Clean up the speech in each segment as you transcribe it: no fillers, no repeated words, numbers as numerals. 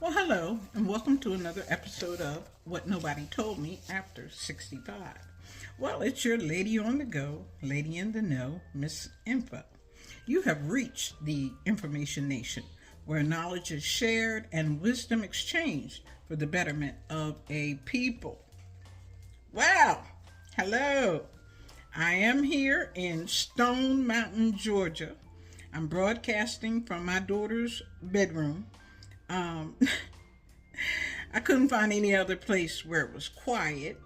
Well, hello, and welcome to another episode of What Nobody Told Me After 65. Well, it's your lady on the go, lady in the know, Miss Info. You have reached the Information Nation, where knowledge is shared and wisdom exchanged for the betterment of a people. Well, hello. I am here in Stone Mountain, Georgia. I'm broadcasting from my daughter's bedroom. Um, I couldn't find any other place where it was quiet,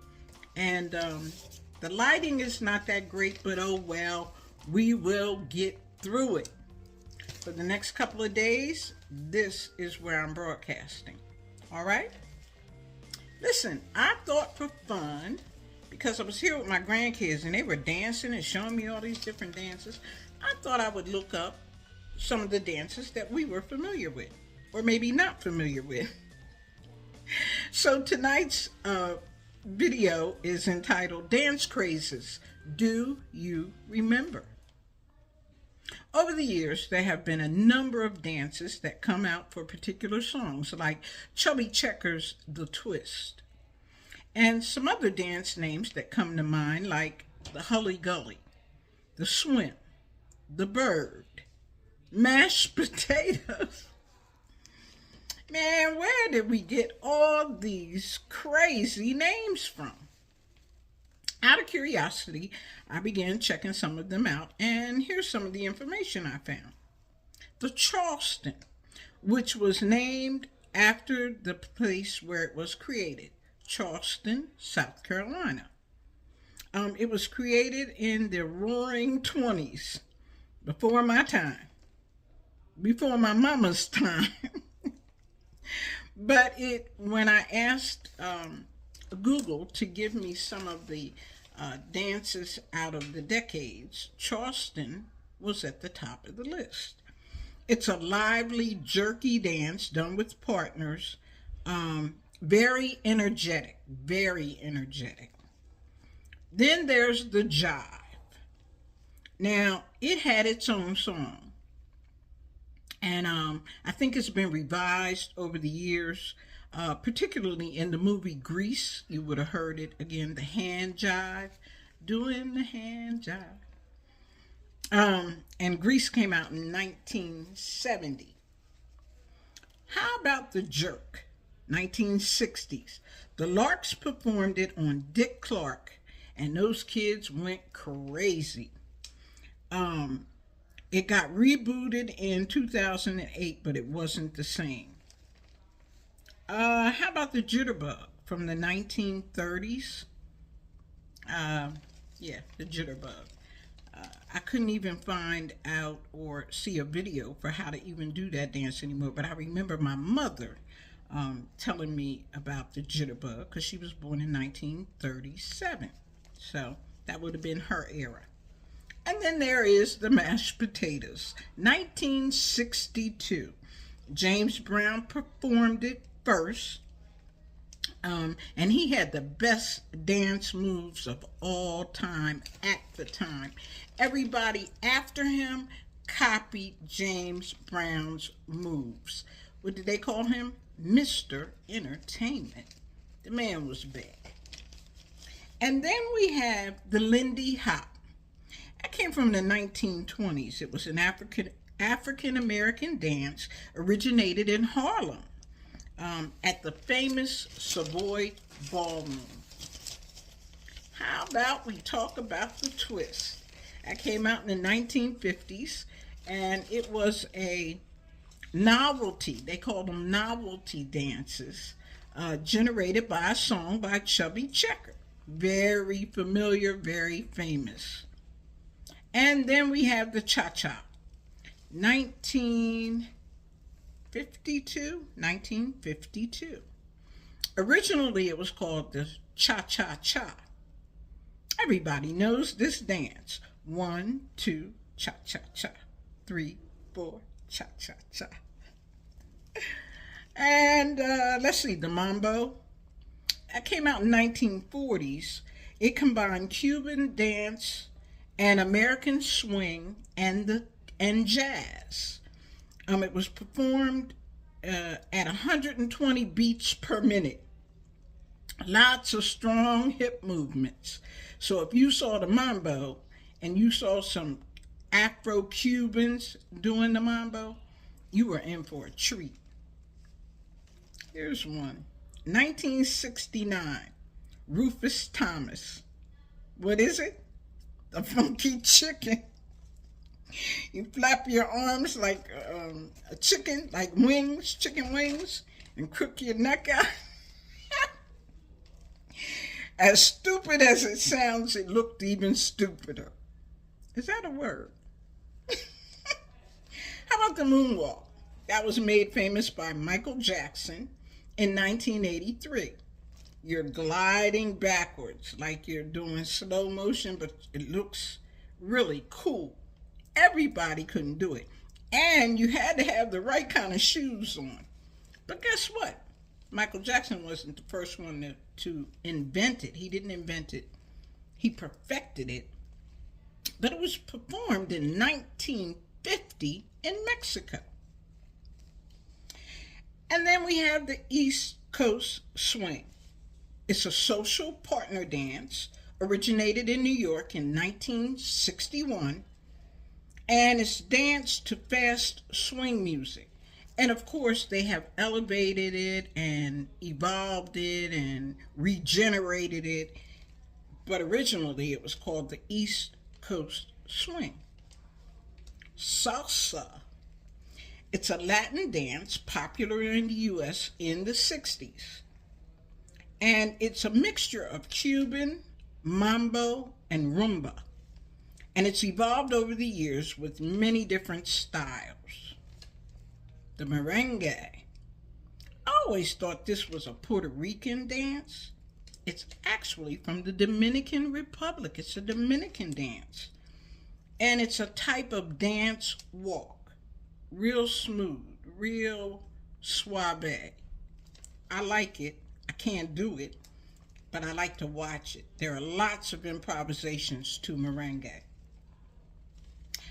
and the lighting is not that great, but oh well, we will get through it. For the next couple of days, this is where I'm broadcasting. All right? Listen, I thought for fun, because I was here with my grandkids and they were dancing and showing me all these different dances, I thought I would look up some of the dances that we were familiar with, or maybe not familiar with. So tonight's video is entitled Dance Crazes, Do You Remember? Over the years, there have been a number of dances that come out for particular songs, like Chubby Checker's The Twist, and some other dance names that come to mind, like the Hully Gully, the Swim, the Bird, Mashed Potatoes. Man, where did we get all these crazy names from? Out of curiosity, I began checking some of them out, and here's some of the information I found. The Charleston, which was named after the place where it was created, Charleston, South Carolina. It was created in the roaring 20s, before my time, before my mama's time. But when I asked Google to give me some of the dances out of the decades, Charleston was at the top of the list. It's a lively, jerky dance done with partners. Very energetic, very energetic. Then there's the jive. Now, it had its own song. And I think it's been revised over the years, particularly in the movie Grease. You would have heard it again, the hand jive, doing the hand jive. And Grease came out in 1970. How about the jerk, 1960s? The Larks performed it on Dick Clark, and those kids went crazy. It got rebooted in 2008, but it wasn't the same. How about the jitterbug from the 1930s? The jitterbug. I couldn't even find out or see a video for how to even do that dance anymore, but I remember my mother telling me about the jitterbug because she was born in 1937. So that would have been her era. And then there is the mashed potatoes, 1962. James Brown performed it first, and he had the best dance moves of all time at the time. Everybody after him copied James Brown's moves. What did they call him? Mr. Entertainment. The man was bad. And then we have the Lindy Hop. That came from the 1920s. It was an African-American dance originated in Harlem at the famous Savoy Ballroom. How about we talk about the twist? That came out in the 1950s, and it was a novelty. They called them novelty dances generated by a song by Chubby Checker. Very familiar, very famous. And then we have the cha-cha, 1952. Originally, it was called the cha-cha-cha. Everybody knows this dance. 1, 2, cha-cha-cha. 3, 4, cha-cha-cha. And let's see, the mambo. That came out in 1940s. It combined Cuban dance and American swing and jazz. It was performed at 120 beats per minute. Lots of strong hip movements. So if you saw the mambo and you saw some Afro-Cubans doing the mambo, you were in for a treat. Here's one. 1969, Rufus Thomas. What is it? The Funky Chicken. You flap your arms like a chicken, like wings, chicken wings, and crook your neck out. As stupid as it sounds, it looked even stupider. Is that a word? How about the moonwalk? That was made famous by Michael Jackson in 1983. You're gliding backwards like you're doing slow motion, but it looks really cool. Everybody couldn't do it. And you had to have the right kind of shoes on. But guess what? Michael Jackson wasn't the first one to invent it. He didn't invent it. He perfected it. But it was performed in 1950 in Mexico. And then we have the East Coast Swing. It's a social partner dance, originated in New York in 1961, and it's danced to fast swing music. And of course, they have elevated it and evolved it and regenerated it, but originally it was called the East Coast Swing. Salsa. It's a Latin dance popular in the U.S. in the 60s. And it's a mixture of Cuban, mambo, and rumba. And it's evolved over the years with many different styles. The merengue. I always thought this was a Puerto Rican dance. It's actually from the Dominican Republic. It's a Dominican dance. And it's a type of dance walk. Real smooth, real suave. I like it. I can't do it, but I like to watch it. There are lots of improvisations to merengue.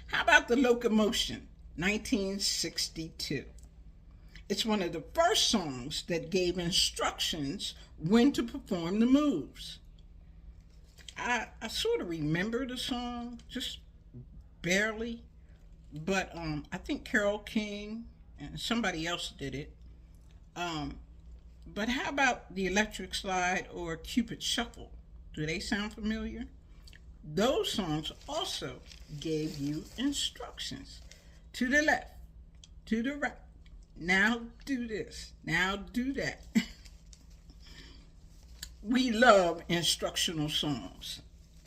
How about the locomotion, 1962? It's one of the first songs that gave instructions when to perform the moves. I sort of remember the song, just barely, but I think Carole King and somebody else did it. But how about the Electric Slide or Cupid Shuffle? Do they sound familiar? Those songs also gave you instructions. To the left, to the right. Now do this, now do that. We love instructional songs.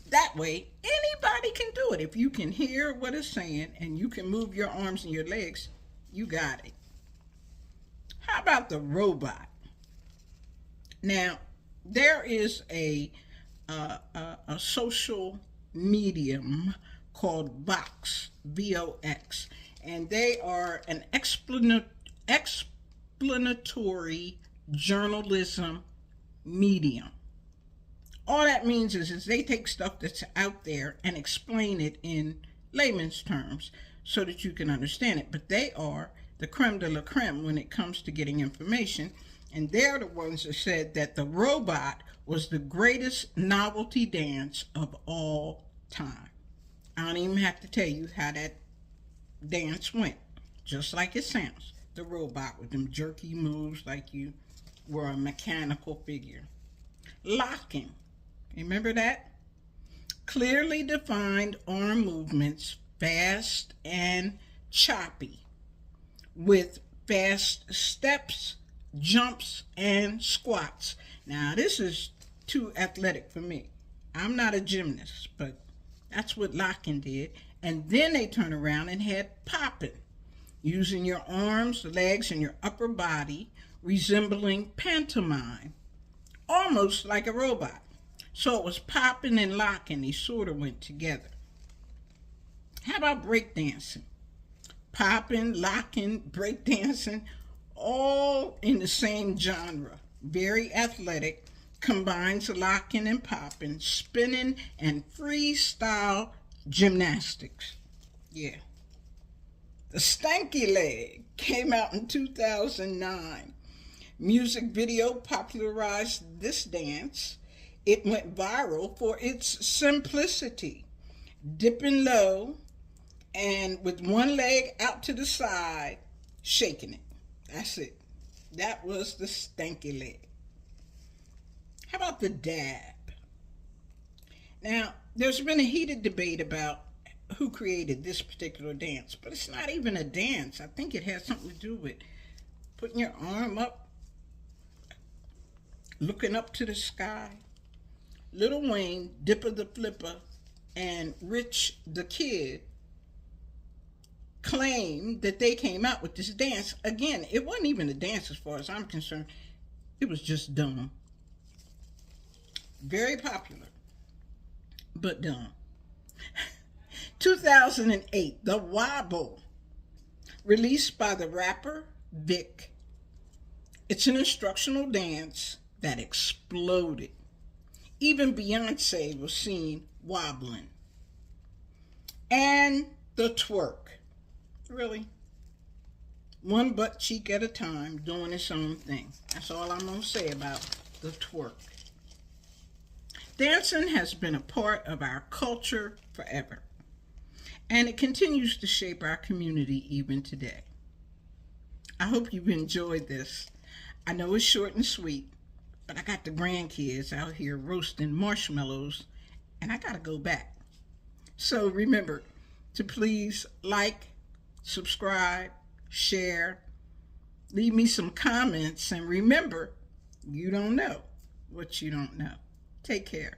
That way, anybody can do it. If you can hear what it's saying and you can move your arms and your legs, you got it. How about the robot? Now, there is a social medium called Vox, V-O-X, and they are an explanatory journalism medium. All that means is they take stuff that's out there and explain it in layman's terms so that you can understand it. But they are the creme de la creme when it comes to getting information. And they're the ones that said that the robot was the greatest novelty dance of all time. I don't even have to tell you how that dance went. Just like it sounds. The robot with them jerky moves like you were a mechanical figure. Locking. Remember that? Clearly defined arm movements, fast and choppy, with fast steps, jumps, and squats. Now, this is too athletic for me. I'm not a gymnast, but that's what locking did. And then they turn around and had popping, using your arms, legs, and your upper body, resembling pantomime, almost like a robot. So it was popping and locking. They sort of went together. How about breakdancing? Popping, locking, breakdancing, all in the same genre. Very athletic, combines locking and popping, spinning, and freestyle gymnastics. Yeah. The Stanky Leg came out in 2009. Music video popularized this dance. It went viral for its simplicity, dipping low and with one leg out to the side, shaking it. That's it. That was the Stanky Leg. How about the dab? Now, there's been a heated debate about who created this particular dance, but it's not even a dance. I think it has something to do with putting your arm up, looking up to the sky. Lil Wayne, Dipper the Flipper, and Rich the Kid claimed that they came out with this dance. Again, it wasn't even a dance as far as I'm concerned. It was just dumb. Very popular, but dumb. 2008, The Wobble, released by the rapper Vic. It's an instructional dance that exploded. Even Beyonce was seen wobbling. And the twerk. Really? One butt cheek at a time, doing its own thing. That's all I'm going to say about the twerk. Dancing has been a part of our culture forever. And it continues to shape our community even today. I hope you've enjoyed this. I know it's short and sweet, but I got the grandkids out here roasting marshmallows, and I got to go back. So remember to please like, subscribe, share, leave me some comments, and remember, you don't know what you don't know. Take care.